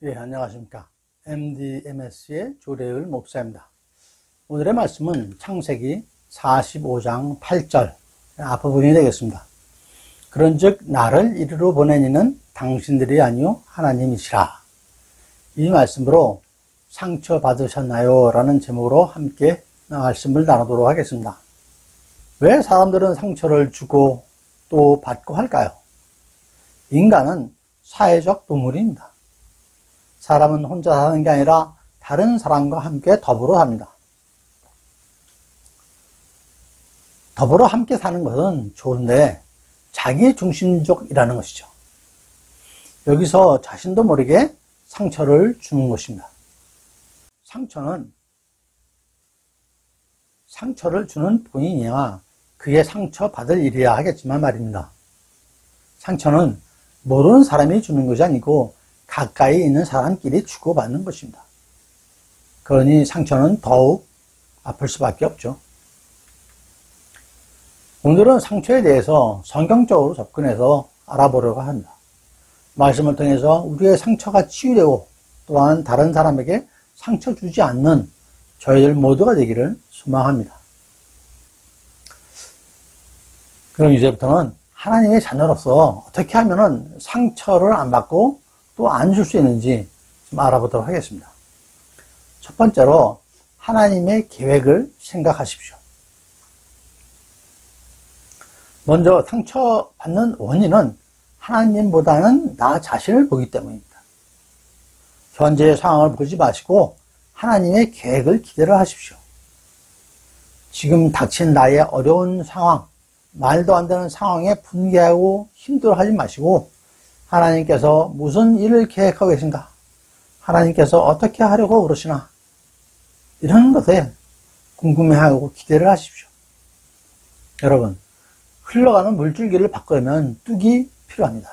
예, 안녕하십니까. MDMS의 조례을 목사입니다. 오늘의 말씀은 창세기 45장 8절 앞부분이 되겠습니다. 그런즉 나를 이리로 보낸 이는 당신들이 아니요 하나님이시라. 이 말씀으로 상처 받으셨나요? 라는 제목으로 함께 말씀을 나누도록 하겠습니다. 왜 사람들은 상처를 주고 또 받고 할까요? 인간은 사회적 동물입니다. 사람은 혼자 사는 게 아니라 다른 사람과 함께 더불어 삽니다. 더불어 함께 사는 것은 좋은데 자기중심적이라는 것이죠. 여기서 자신도 모르게 상처를 주는 것입니다. 상처를 주는 본인이야 그게 상처받을 일이야 하겠지만 말입니다. 상처는 모르는 사람이 주는 것이 아니고 가까이 있는 사람끼리 주고받는 것입니다. 그러니 상처는 더욱 아플 수밖에 없죠. 오늘은 상처에 대해서 성경적으로 접근해서 알아보려고 합니다. 말씀을 통해서 우리의 상처가 치유되고 또한 다른 사람에게 상처 주지 않는 저희들 모두가 되기를 소망합니다. 그럼 이제부터는 하나님의 자녀로서 어떻게 하면 상처를 안 받고 또 안 줄 수 있는지 좀 알아보도록 하겠습니다. 첫 번째로 하나님의 계획을 생각하십시오. 먼저 상처받는 원인은 하나님보다는 나 자신을 보기 때문입니다. 현재의 상황을 보지 마시고 하나님의 계획을 기대를 하십시오. 지금 닥친 나의 어려운 상황, 말도 안 되는 상황에 분개하고 힘들어하지 마시고 하나님께서 무슨 일을 계획하고 계신가? 하나님께서 어떻게 하려고 그러시나? 이런 것에 궁금해하고 기대를 하십시오. 여러분, 흘러가는 물줄기를 바꾸려면 뚝이 필요합니다.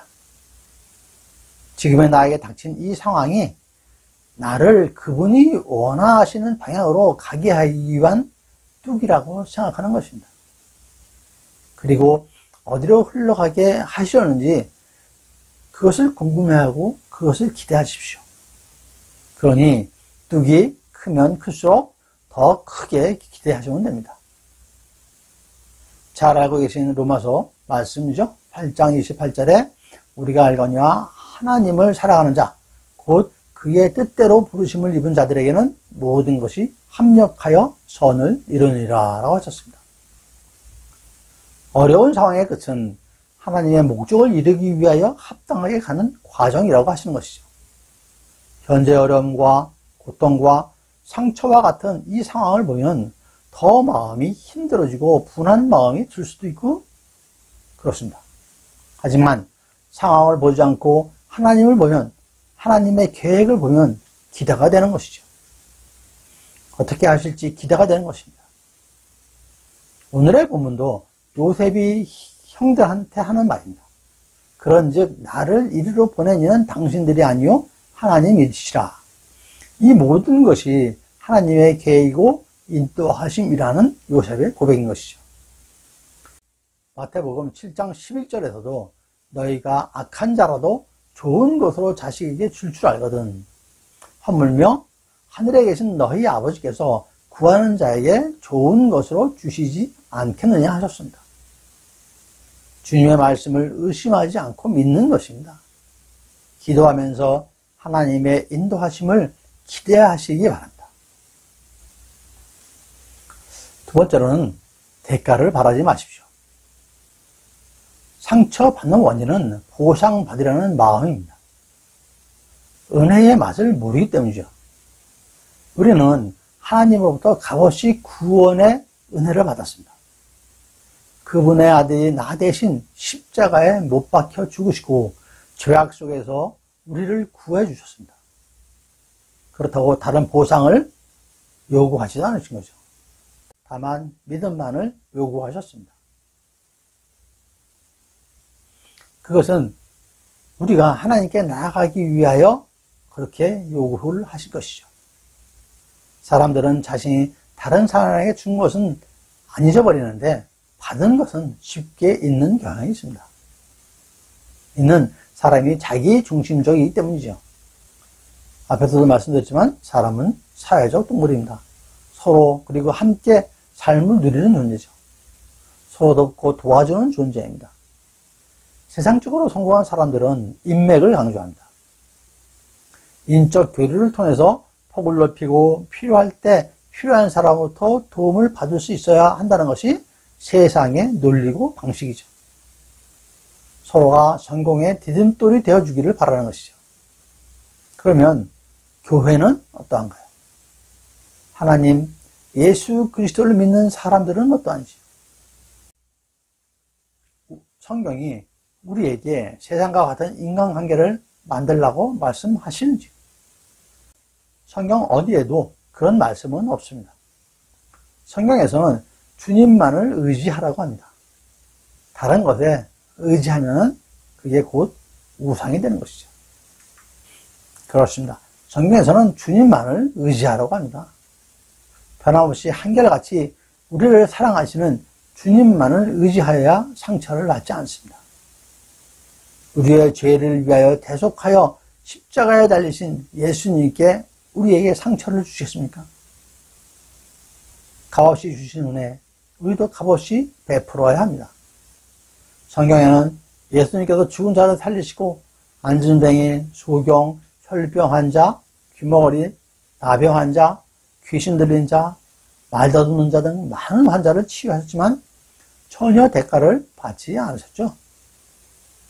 지금의 나에게 닥친 이 상황이 나를 그분이 원하시는 방향으로 가게 하기 위한 뚝이라고 생각하는 것입니다. 그리고 어디로 흘러가게 하시려는지 그것을 궁금해하고 그것을 기대하십시오. 그러니 뚝이 크면 클수록 더 크게 기대하시면 됩니다. 잘 알고 계신 로마서 말씀이죠. 8장 28절에 우리가 알거니와 하나님을 사랑하는 자, 곧 그의 뜻대로 부르심을 입은 자들에게는 모든 것이 합력하여 선을 이루니라 라고 하셨습니다. 어려운 상황의 끝은 하나님의 목적을 이루기 위하여 합당하게 가는 과정이라고 하시는 것이죠. 현재 어려움과 고통과 상처와 같은 이 상황을 보면 더 마음이 힘들어지고 분한 마음이 들 수도 있고 그렇습니다. 하지만 상황을 보지 않고 하나님을 보면 하나님의 계획을 보면 기대가 되는 것이죠. 어떻게 하실지 기대가 되는 것입니다. 오늘의 본문도 요셉이 형들한테 하는 말입니다. 그런즉 나를 이리로 보낸 이는 당신들이 아니요 하나님이시라. 이 모든 것이 하나님의 계획이고 인도하심이라는 요셉의 고백인 것이죠. 마태복음 7장 11절에서도 너희가 악한 자라도 좋은 것으로 자식에게 줄 줄 알거든. 허물며 하늘에 계신 너희 아버지께서 구하는 자에게 좋은 것으로 주시지 않겠느냐 하셨습니다. 주님의 말씀을 의심하지 않고 믿는 것입니다. 기도하면서 하나님의 인도하심을 기대하시기 바랍니다. 두 번째로는 대가를 바라지 마십시오. 상처받는 원인은 보상받으려는 마음입니다. 은혜의 맛을 모르기 때문이죠. 우리는 하나님으로부터 값없이 구원의 은혜를 받았습니다. 그분의 아들이 나 대신 십자가에 못 박혀 죽으시고 죄악 속에서 우리를 구해 주셨습니다. 그렇다고 다른 보상을 요구하지 않으신 거죠. 다만 믿음만을 요구하셨습니다. 그것은 우리가 하나님께 나아가기 위하여 그렇게 요구를 하신 것이죠. 사람들은 자신이 다른 사람에게 준 것은 안 잊어버리는데 받은 것은 쉽게 잊는 경향이 있습니다. 이는 사람이 자기 중심적이기 때문이죠. 앞에서도 말씀드렸지만 사람은 사회적 동물입니다. 서로 그리고 함께 삶을 누리는 존재죠. 서로 돕고 도와주는 존재입니다. 세상적으로 성공한 사람들은 인맥을 강조합니다. 인적 교류를 통해서 폭을 넓히고 필요할 때 필요한 사람으로부터 도움을 받을 수 있어야 한다는 것이 세상의 논리고 방식이죠. 서로가 성공의 디딤돌이 되어주기를 바라는 것이죠. 그러면 교회는 어떠한가요? 하나님, 예수 그리스도를 믿는 사람들은 어떠한지요? 성경이 우리에게 세상과 같은 인간관계를 만들라고 말씀하시는지요? 성경 어디에도 그런 말씀은 없습니다. 성경에서는 주님만을 의지하라고 합니다. 다른 것에 의지하면 그게 곧 우상이 되는 것이죠. 그렇습니다. 성경에서는 주님만을 의지하라고 합니다. 변함없이 한결같이 우리를 사랑하시는 주님만을 의지하여야 상처를 받지 않습니다. 우리의 죄를 위하여 대속하여 십자가에 달리신 예수님께 우리에게 상처를 주시겠습니까? 값없이 주신 은혜, 우리도 값없이 베풀어야 합니다. 성경에는 예수님께서 죽은 자를 살리시고 안진뱅이, 소경, 혈병 환자, 귀머거리, 나병 환자, 귀신 들린 자, 말 더듬는 자 등 많은 환자를 치유하셨지만 전혀 대가를 받지 않으셨죠.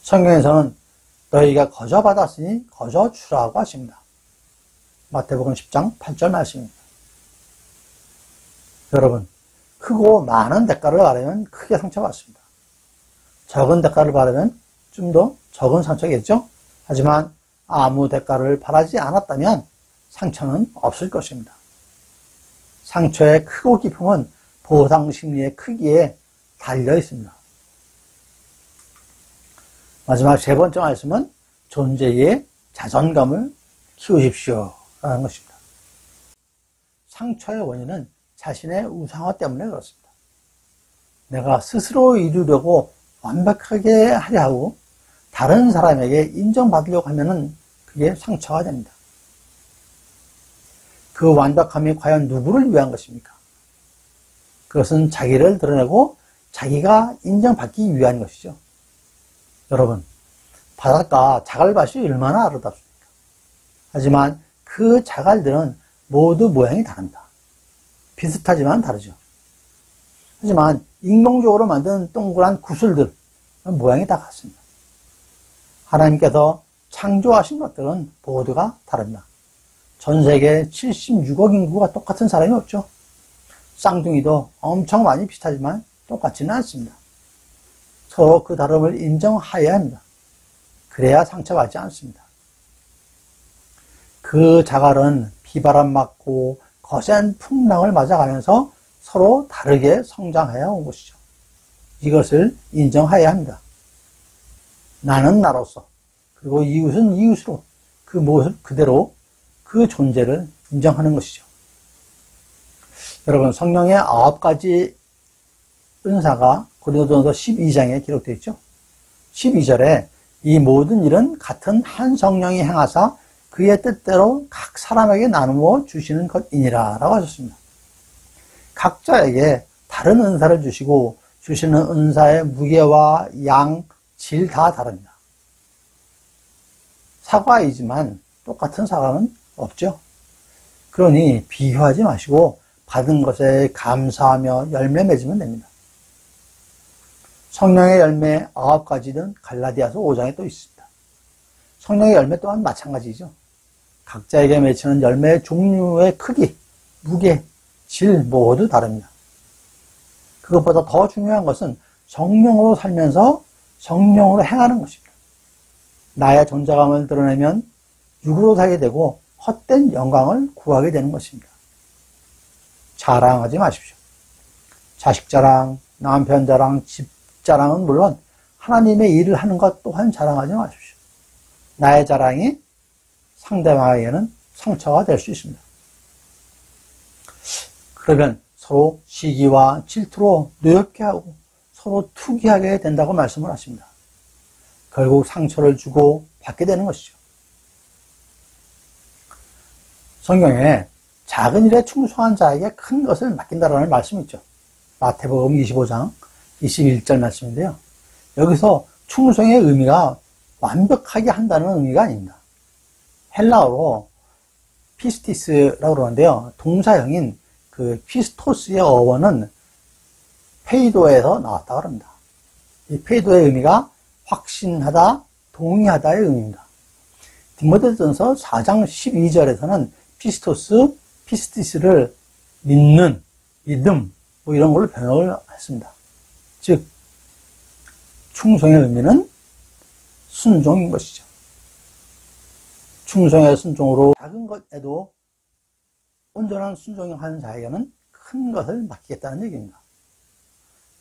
성경에서는 너희가 거저 받았으니 거저 주라고 하십니다. 마태복음 10장 8절 말씀입니다. 여러분, 크고 많은 대가를 바라면 크게 상처받습니다. 적은 대가를 바라면 좀 더 적은 상처겠죠? 하지만 아무 대가를 바라지 않았다면 상처는 없을 것입니다. 상처의 크고 깊음은 보상 심리의 크기에 달려 있습니다. 마지막 세 번째 말씀은 존재의 자존감을 키우십시오 라는 것입니다. 상처의 원인은 자신의 우상화 때문에 그렇습니다. 내가 스스로 이루려고 완벽하게 하려 하고 다른 사람에게 인정받으려고 하면은 그게 상처가 됩니다. 그 완벽함이 과연 누구를 위한 것입니까? 그것은 자기를 드러내고 자기가 인정받기 위한 것이죠. 여러분, 바닷가 자갈밭이 얼마나 아름답습니까? 하지만 그 자갈들은 모두 모양이 다릅니다. 비슷하지만 다르죠. 하지만 인공적으로 만든 동그란 구슬들 모양이 다 같습니다. 하나님께서 창조하신 것들은 모두가 다릅니다. 전 세계 76억 인구가 똑같은 사람이 없죠. 쌍둥이도 엄청 많이 비슷하지만 똑같지는 않습니다. 서로 그 다름을 인정하여야 합니다. 그래야 상처받지 않습니다. 그 자갈은 비바람 맞고 거센 풍랑을 맞아가면서 서로 다르게 성장해야 온 것이죠. 이것을 인정해야 합니다. 나는 나로서, 그리고 이웃은 이웃으로 그 모습 그대로 그 존재를 인정하는 것이죠. 여러분, 성령의 9가지 은사가 고린도전서 12장에 기록되어 있죠. 12절에 이 모든 일은 같은 한 성령이 행하사 그의 뜻대로 각 사람에게 나누어 주시는 것이니라 라고 하셨습니다. 각자에게 다른 은사를 주시고 주시는 은사의 무게와 양, 질 다 다릅니다. 사과이지만 똑같은 사과는 없죠. 그러니 비교하지 마시고 받은 것에 감사하며 열매 맺으면 됩니다. 성령의 열매 9가지는 갈라디아서 5장에 또 있습니다. 성령의 열매 또한 마찬가지죠. 각자에게 맺히는 열매의 종류의 크기, 무게, 질 모두 다릅니다. 그것보다 더 중요한 것은 성령으로 살면서 성령으로 행하는 것입니다. 나의 존재감을 드러내면 육으로 살게 되고 헛된 영광을 구하게 되는 것입니다. 자랑하지 마십시오. 자식 자랑, 남편 자랑, 집 자랑은 물론 하나님의 일을 하는 것 또한 자랑하지 마십시오. 나의 자랑이 상대방에게는 상처가 될 수 있습니다. 그러면 서로 시기와 질투로 노엽게 하고 서로 투기하게 된다고 말씀을 하십니다. 결국 상처를 주고 받게 되는 것이죠. 성경에 작은 일에 충성한 자에게 큰 것을 맡긴다라는 말씀이 있죠. 마태복음 25장 21절 말씀인데요. 여기서 충성의 의미가 완벽하게 한다는 의미가 아닙니다. 헬라어로 피스티스라고 그러는데요. 동사형인 그 피스토스의 어원은 페이도에서 나왔다고 합니다. 이 페이도의 의미가 확신하다, 동의하다의 의미입니다. 디모데전서 4장 12절에서는 피스토스, 피스티스를 믿는, 믿음, 뭐 이런 걸로 번역을 했습니다. 즉, 충성의 의미는 순종인 것이죠. 충성의 순종으로 작은 것에도 온전한 순종을 하는 자에게는 큰 것을 맡기겠다는 얘기입니다.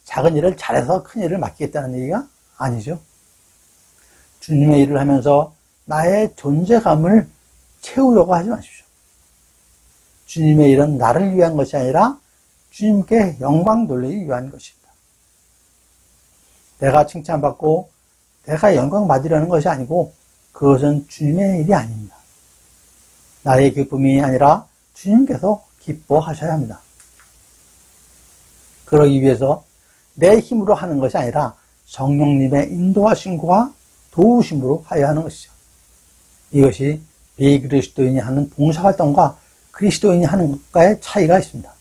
작은 일을 잘해서 큰 일을 맡기겠다는 얘기가 아니죠. 주님의 일을 하면서 나의 존재감을 채우려고 하지 마십시오. 주님의 일은 나를 위한 것이 아니라 주님께 영광 돌리기 위한 것입니다. 내가 칭찬받고 내가 영광 받으려는 것이 아니고 그것은 주님의 일이 아닙니다. 나의 기쁨이 아니라 주님께서 기뻐하셔야 합니다. 그러기 위해서 내 힘으로 하는 것이 아니라 성령님의 인도하심과 도우심으로 하여야 하는 것이죠. 이것이 비그리스도인이 하는 봉사활동과 그리스도인이 하는 것과의 차이가 있습니다.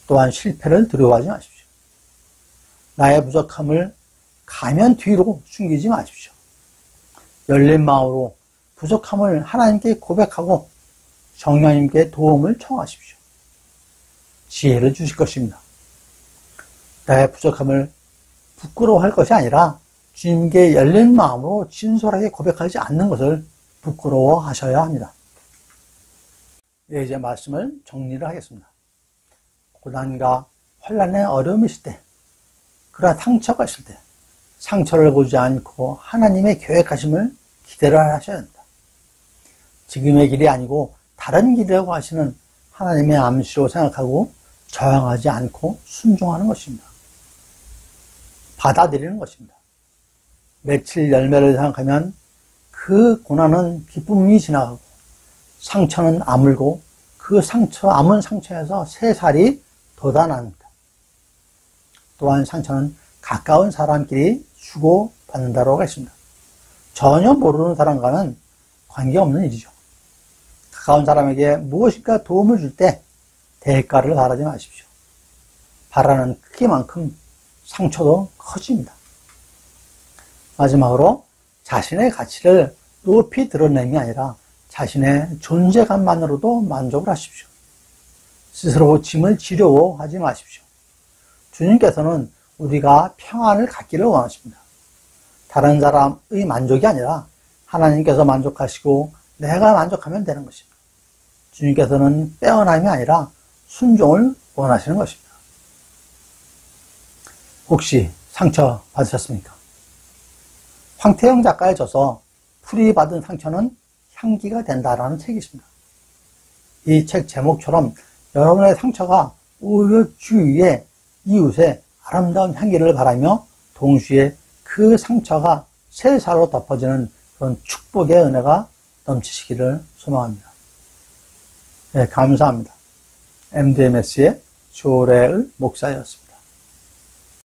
또한 실패를 두려워하지 마십시오. 나의 부족함을 가면 뒤로 숨기지 마십시오. 열린 마음으로 부족함을 하나님께 고백하고 성령님께 도움을 청하십시오. 지혜를 주실 것입니다. 나의 부족함을 부끄러워할 것이 아니라 주님께 열린 마음으로 진솔하게 고백하지 않는 것을 부끄러워하셔야 합니다. 이제 말씀을 정리를 하겠습니다. 고난과 환난의 어려움이 있을 때, 그러나 상처가 있을 때 상처를 보지 않고 하나님의 계획하심을 기대를 하셔야 합니다. 지금의 길이 아니고 다른 길이라고 하시는 하나님의 암시로 생각하고 저항하지 않고 순종하는 것입니다. 받아들이는 것입니다. 맺힐 열매를 생각하면 그 고난은 기쁨이 지나가고 상처는 아물고 그 아문 상처에서 새 살이 돋아납니다. 또한 상처는 가까운 사람끼리 주고받는다고 했습니다. 전혀 모르는 사람과는 관계없는 일이죠. 가까운 사람에게 무엇인가 도움을 줄 때 대가를 바라지 마십시오. 바라는 크기만큼 상처도 커집니다. 마지막으로 자신의 가치를 높이 드러내는 게 아니라 자신의 존재감만으로도 만족을 하십시오. 스스로 짐을 지려워하지 마십시오. 주님께서는 우리가 평안을 갖기를 원하십니다. 다른 사람의 만족이 아니라 하나님께서 만족하시고 내가 만족하면 되는 것입니다. 주님께서는 빼어남이 아니라 순종을 원하시는 것입니다. 혹시 상처 받으셨습니까? 황태영 작가의 저서 풀이 받은 상처는 향기가 된다라는 책이 있습니다. 이 책 제목처럼 여러분의 상처가 오히려 주위에 이웃의 아름다운 향기를 바라며 동시에 그 상처가 새살로 덮어지는 그런 축복의 은혜가 넘치시기를 소망합니다. 네, 감사합니다. MDMS의 조래의 목사였습니다.